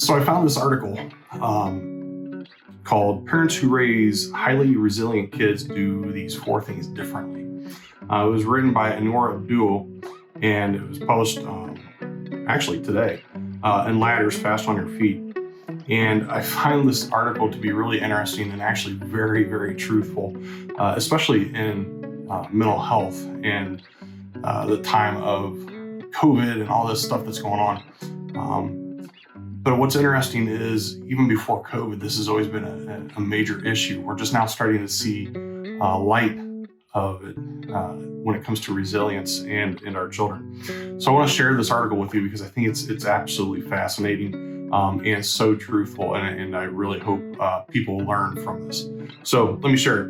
So I found this article called Parents Who Raise Highly Resilient Kids Do These 4 Things Differently. It was written by Anwar Abdul, and it was published actually today in Ladders, Fast on Your Feet. And I find this article to be really interesting and actually very, very truthful, especially in mental health and the time of COVID and all this stuff that's going on. But what's interesting is even before COVID, this has always been a major issue. We're just now starting to see light of it when it comes to resilience and our children. So I want to share this article with you because I think it's absolutely fascinating and so truthful, and I really hope people learn from this. So let me share it.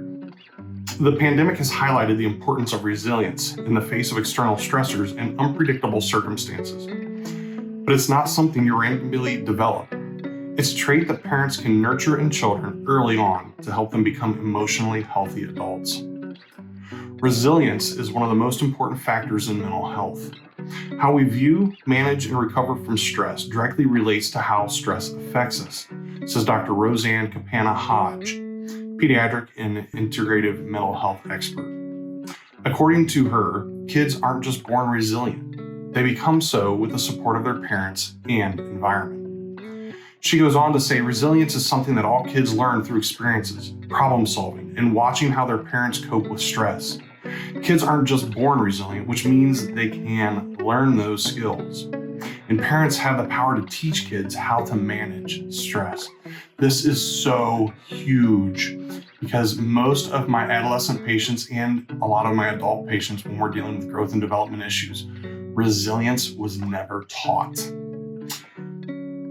The pandemic has highlighted the importance of resilience in the face of external stressors and unpredictable circumstances. But it's not something you randomly develop. It's a trait that parents can nurture in children early on to help them become emotionally healthy adults. Resilience is one of the most important factors in mental health. How we view, manage, and recover from stress directly relates to how stress affects us, says Dr. Roseanne Campana-Hodge, pediatric and integrative mental health expert. According to her, kids aren't just born resilient. They become so with the support of their parents and environment. She goes on to say resilience is something that all kids learn through experiences, problem solving, and watching how their parents cope with stress. Kids aren't just born resilient, which means they can learn those skills. And parents have the power to teach kids how to manage stress. This is so huge because most of my adolescent patients and a lot of my adult patients, when we're dealing with growth and development issues, resilience was never taught.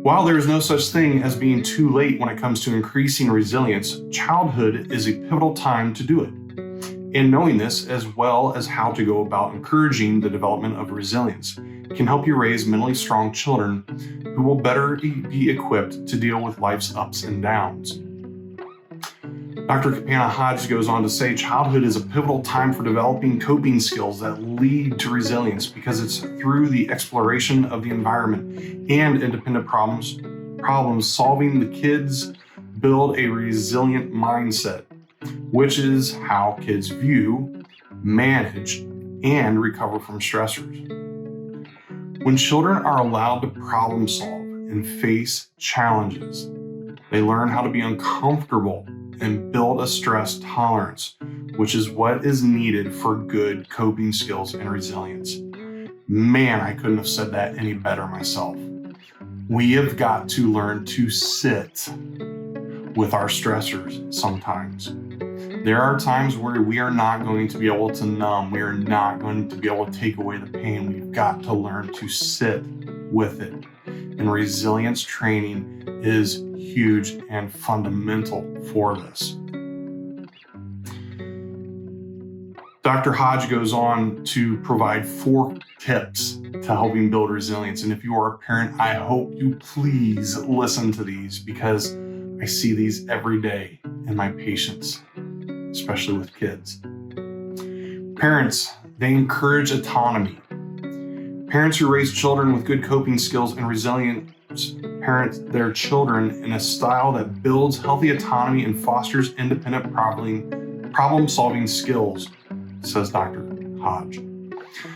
While there is no such thing as being too late when it comes to increasing resilience, childhood is a pivotal time to do it. And knowing this, as well as how to go about encouraging the development of resilience, can help you raise mentally strong children who will better be equipped to deal with life's ups and downs. Dr. Campana-Hodge goes on to say childhood is a pivotal time for developing coping skills that lead to resilience because it's through the exploration of the environment and independent problem solving the kids build a resilient mindset, which is how kids view, manage, and recover from stressors. When children are allowed to problem solve and face challenges, they learn how to be uncomfortable and build a stress tolerance, which is what is needed for good coping skills and resilience. Man, I couldn't have said that any better myself. We have got to learn to sit with our stressors sometimes. There are times where we are not going to be able to numb. We are not going to be able to take away the pain. We've got to learn to sit with it. And resilience training is huge and fundamental for this. Dr. Hodge goes on to provide 4 tips to helping build resilience. And if you are a parent, I hope you please listen to these because I see these every day in my patients, especially with kids. Parents, they encourage autonomy. Parents who raise children with good coping skills and resilience parent their children in a style that builds healthy autonomy and fosters independent problem-solving skills, says Dr. Hodge.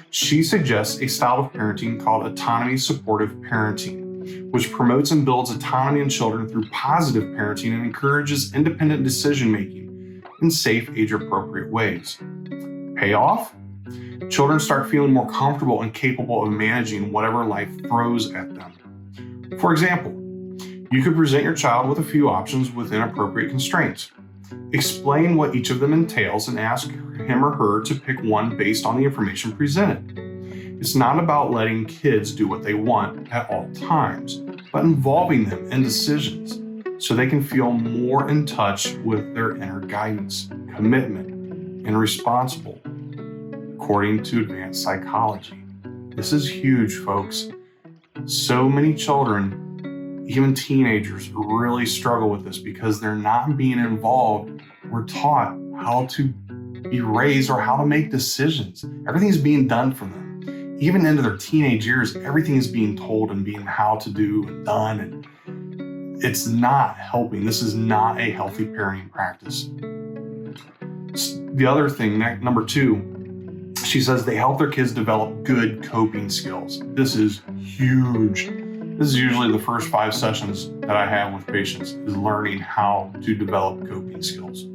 She suggests a style of parenting called autonomy supportive parenting, which promotes and builds autonomy in children through positive parenting and encourages independent decision-making in safe, age-appropriate ways. Payoff? Children start feeling more comfortable and capable of managing whatever life throws at them. For example, you could present your child with a few options within appropriate constraints. Explain what each of them entails and ask him or her to pick one based on the information presented. It's not about letting kids do what they want at all times, but involving them in decisions so they can feel more in touch with their inner guidance, commitment, and responsible, according to advanced psychology. This is huge, folks. So many children, even teenagers, really struggle with this because they're not being involved or taught how to be raised or how to make decisions. Everything is being done for them. Even into their teenage years, everything is being told and being how to do and done. it's not helping. This is not a healthy parenting practice. The other thing, number 2, she says they help their kids develop good coping skills. This is huge. This is usually the first 5 sessions that I have with patients, is learning how to develop coping skills.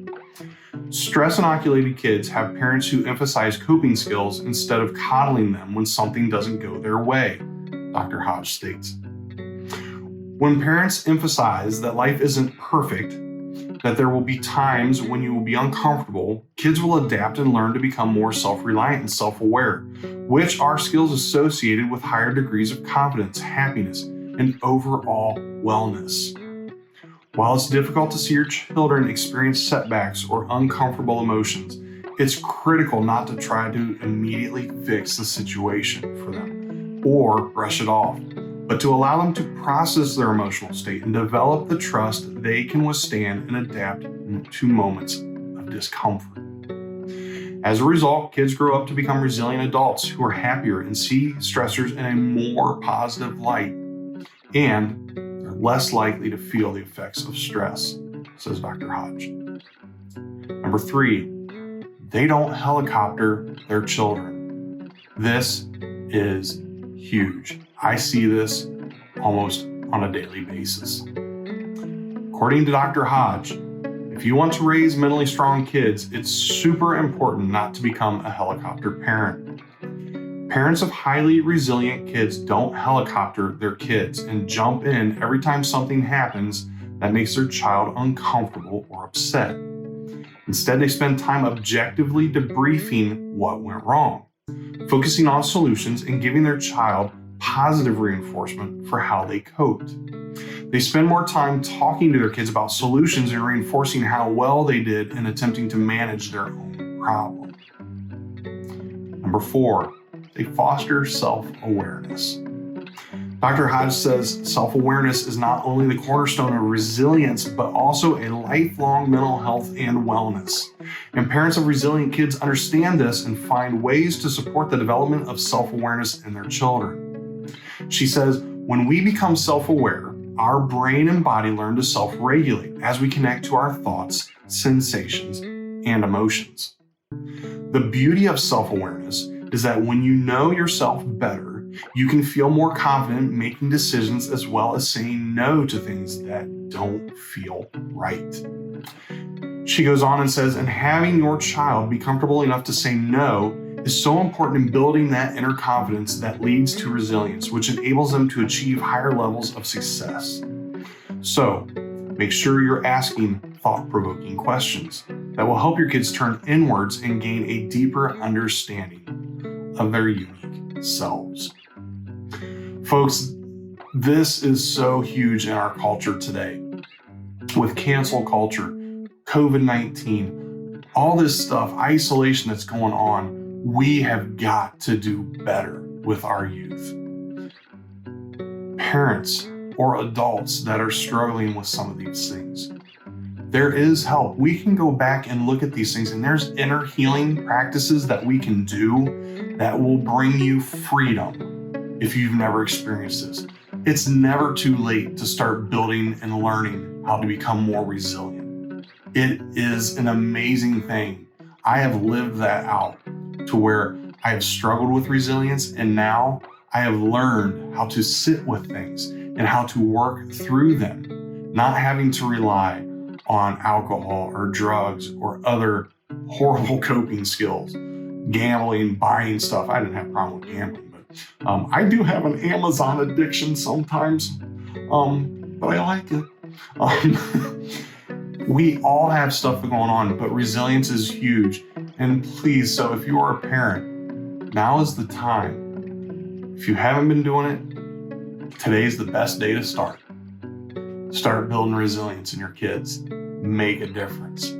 Stress-inoculated kids have parents who emphasize coping skills instead of coddling them when something doesn't go their way, Dr. Hodge states. When parents emphasize that life isn't perfect, that there will be times when you will be uncomfortable, kids will adapt and learn to become more self-reliant and self-aware, which are skills associated with higher degrees of confidence, happiness, and overall wellness. While it's difficult to see your children experience setbacks or uncomfortable emotions, it's critical not to try to immediately fix the situation for them or brush it off, but to allow them to process their emotional state and develop the trust they can withstand and adapt to moments of discomfort. As a result, kids grow up to become resilient adults who are happier and see stressors in a more positive light, and they're less likely to feel the effects of stress, says Dr. Hodge. Number 3, they don't helicopter their children. This is huge. I see this almost on a daily basis. According to Dr. Hodge, if you want to raise mentally strong kids, it's super important not to become a helicopter parent. Parents of highly resilient kids don't helicopter their kids and jump in every time something happens that makes their child uncomfortable or upset. Instead, they spend time objectively debriefing what went wrong, focusing on solutions and giving their child positive reinforcement for how they coped. They spend more time talking to their kids about solutions and reinforcing how well they did in attempting to manage their own problem. Number 4, they foster self-awareness. Dr. Hodge says self-awareness is not only the cornerstone of resilience, but also a lifelong mental health and wellness. And parents of resilient kids understand this and find ways to support the development of self-awareness in their children. She says, when we become self-aware, our brain and body learn to self-regulate as we connect to our thoughts, sensations, and emotions. The beauty of self-awareness is that when you know yourself better, you can feel more confident making decisions as well as saying no to things that don't feel right. She goes on and says, and having your child be comfortable enough to say no is so important in building that inner confidence that leads to resilience, which enables them to achieve higher levels of success. So, make sure you're asking thought-provoking questions that will help your kids turn inwards and gain a deeper understanding of their unique selves. Folks, this is so huge in our culture today. With cancel culture, COVID-19, all this stuff, isolation that's going on, we have got to do better with our youth. Parents or adults that are struggling with some of these things, there is help. We can go back and look at these things, and there's inner healing practices that we can do that will bring you freedom if you've never experienced this. It's never too late to start building and learning how to become more resilient. It is an amazing thing. I have lived that out to where I have struggled with resilience, and now I have learned how to sit with things and how to work through them, not having to rely on alcohol or drugs or other horrible coping skills, gambling, buying stuff. I didn't have a problem with gambling, but I do have an Amazon addiction sometimes, but I like it. We all have stuff going on, but resilience is huge. And please, so if you are a parent, now is the time. If you haven't been doing it, today's the best day to start. Start building resilience in your kids. Make a difference.